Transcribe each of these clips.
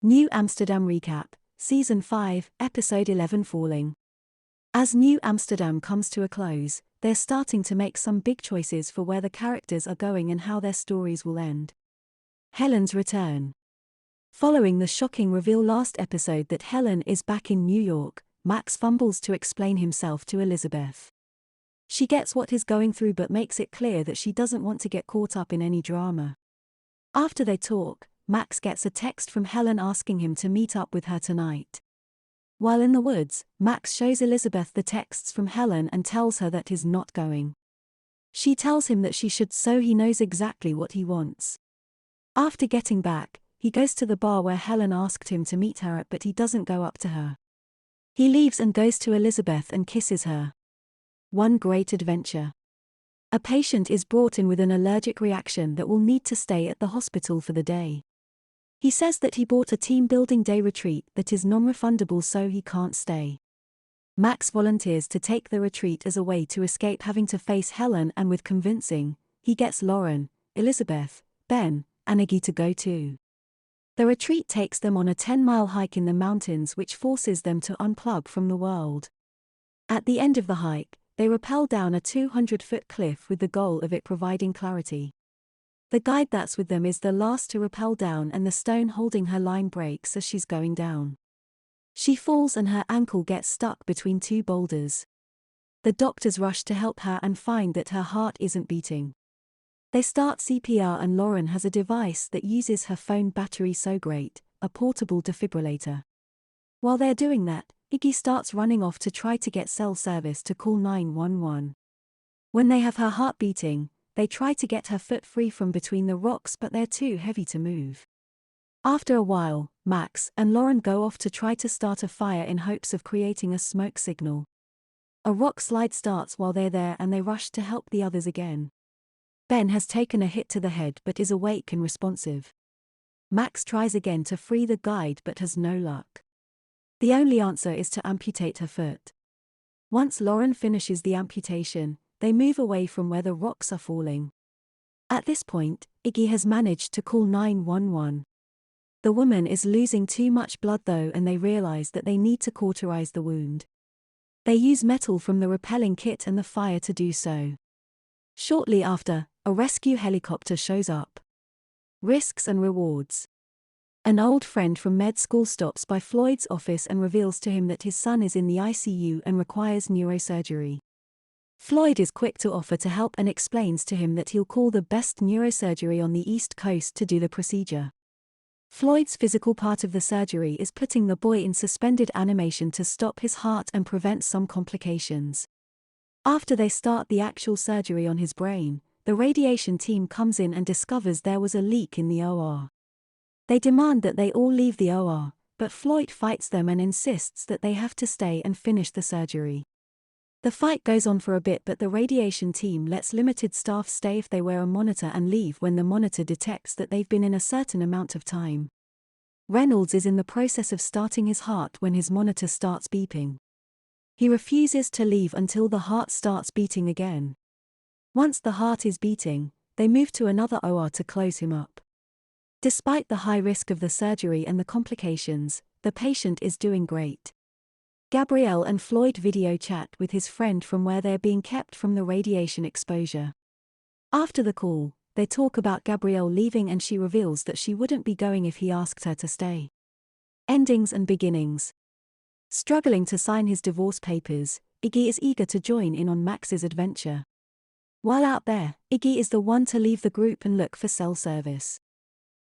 New Amsterdam Recap, Season 5, Episode 11 Falling. As New Amsterdam comes to a close, they're starting to make some big choices for where the characters are going and how their stories will end. Helen's return. Following the shocking reveal last episode that Helen is back in New York, Max fumbles to explain himself to Elizabeth. She gets what he's going through but makes it clear that she doesn't want to get caught up in any drama. After they talk, Max gets a text from Helen asking him to meet up with her tonight. While in the woods, Max shows Elizabeth the texts from Helen and tells her that he's not going. She tells him that she should so he knows exactly what he wants. After getting back, he goes to the bar where Helen asked him to meet her at but he doesn't go up to her. He leaves and goes to Elizabeth and kisses her. One great adventure. A patient is brought in with an allergic reaction that will need to stay at the hospital for the day. He says that he bought a team-building day retreat that is non-refundable so he can't stay. Max volunteers to take the retreat as a way to escape having to face Helen and with convincing, he gets Lauren, Elizabeth, Ben, and Iggy to go too. The retreat takes them on a 10-mile hike in the mountains which forces them to unplug from the world. At the end of the hike, they rappel down a 200-foot cliff with the goal of it providing clarity. The guide that's with them is the last to rappel down and the stone holding her line breaks as she's going down. She falls and her ankle gets stuck between two boulders. The doctors rush to help her and find that her heart isn't beating. They start CPR and Lauren has a device that uses her phone battery so great, a portable defibrillator. While they're doing that, Iggy starts running off to try to get cell service to call 911. When they have her heart beating, they try to get her foot free from between the rocks but they're too heavy to move. After a while, Max and Lauren go off to try to start a fire in hopes of creating a smoke signal. A rock slide starts while they're there and they rush to help the others again. Ben has taken a hit to the head but is awake and responsive. Max tries again to free the guide but has no luck. The only answer is to amputate her foot. Once Lauren finishes the amputation, they move away from where the rocks are falling. At this point, Iggy has managed to call 911. The woman is losing too much blood though and they realize that they need to cauterize the wound. They use metal from the repelling kit and the fire to do so. Shortly after, a rescue helicopter shows up. Risks and rewards. An old friend from med school stops by Floyd's office and reveals to him that his son is in the ICU and requires neurosurgery. Floyd is quick to offer to help and explains to him that he'll call the best neurosurgery on the East Coast to do the procedure. Floyd's physical part of the surgery is putting the boy in suspended animation to stop his heart and prevent some complications. After they start the actual surgery on his brain, the radiation team comes in and discovers there was a leak in the OR. They demand that they all leave the OR, but Floyd fights them and insists that they have to stay and finish the surgery. The fight goes on for a bit but the radiation team lets limited staff stay if they wear a monitor and leave when the monitor detects that they've been in a certain amount of time. Reynolds is in the process of starting his heart when his monitor starts beeping. He refuses to leave until the heart starts beating again. Once the heart is beating, they move to another OR to close him up. Despite the high risk of the surgery and the complications, the patient is doing great. Gabrielle and Floyd video chat with his friend from where they're being kept from the radiation exposure. After the call, they talk about Gabrielle leaving and she reveals that she wouldn't be going if he asked her to stay. Endings and beginnings. Struggling to sign his divorce papers, Iggy is eager to join in on Max's adventure. While out there, Iggy is the one to leave the group and look for cell service.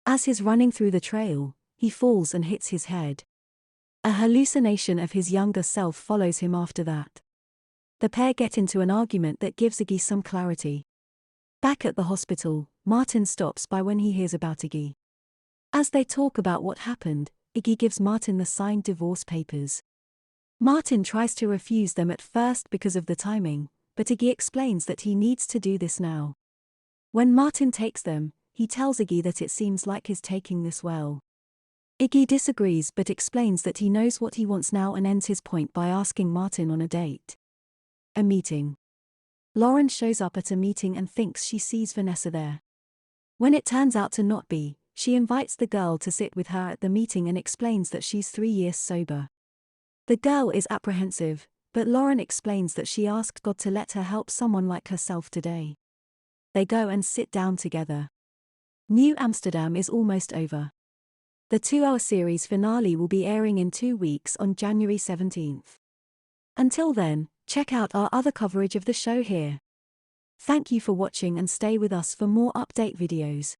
As he's running through the trail, he falls and hits his head. A hallucination of his younger self follows him after that. The pair get into an argument that gives Iggy some clarity. Back at the hospital, Martin stops by when he hears about Iggy. As they talk about what happened, Iggy gives Martin the signed divorce papers. Martin tries to refuse them at first because of the timing, but Iggy explains that he needs to do this now. When Martin takes them, he tells Iggy that it seems like he's taking this well. Iggy disagrees but explains that he knows what he wants now and ends his point by asking Martin on a date. A meeting. Lauren shows up at a meeting and thinks she sees Vanessa there. When it turns out to not be, she invites the girl to sit with her at the meeting and explains that she's 3 years sober. The girl is apprehensive, but Lauren explains that she asked God to let her help someone like herself today. They go and sit down together. New Amsterdam is almost over. The 2-hour series finale will be airing in 2 weeks on January 17th. Until then, check out our other coverage of the show here. Thank you for watching and stay with us for more update videos.